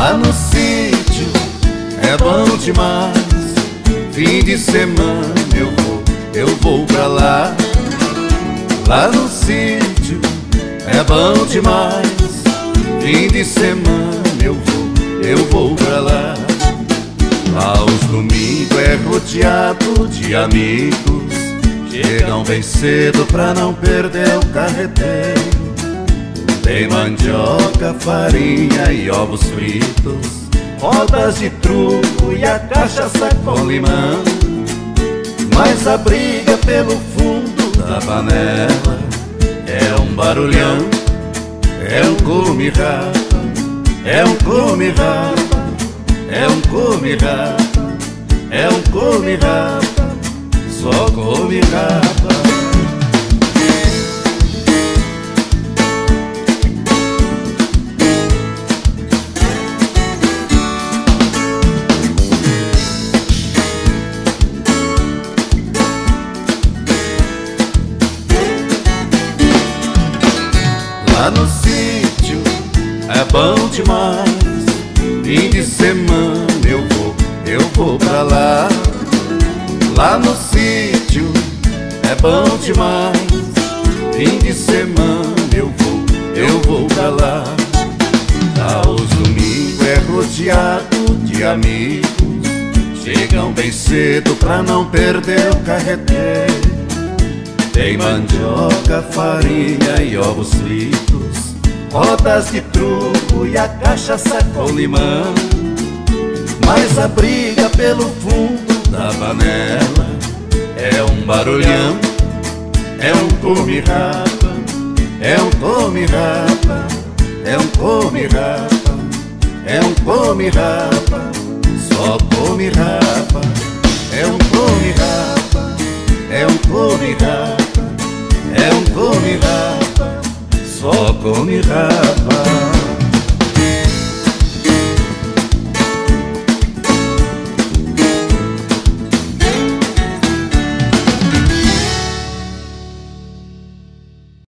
Lá no sítio é bom demais. Fim de semana eu vou pra lá. Lá no sítio é bom demais. Fim de semana eu vou pra lá. Aos domingos é rodeado de amigos. Chegam bem cedo pra não perder o carreteiro. Tem mandioca, farinha e ovos fritos, rodas de truco e a cachaça com limão. Mas a briga pelo fundo da panela é um barulhão, é um come-rapa, é um come-rapa, é um come-rapa, é um come-rapa, só come-rapa. Lá no sítio é bom demais. Fim de semana eu vou pra lá. Lá no sítio é bom demais. Fim de semana eu vou pra lá. Aos domingos é rodeado de amigos. Chegam bem cedo pra não perder o carreteiro. Tem mandioca, farinha e ovos fritos, rodas de truco e a cachaça com limão. Mas a briga pelo fundo da panela é um barulhão, é um come-rapa, é um come-rapa, é um come-rapa, é um come-rapa, só come-rapa, é um come-rapa, é um come-rapa, é um come-rapa, só come-rapa.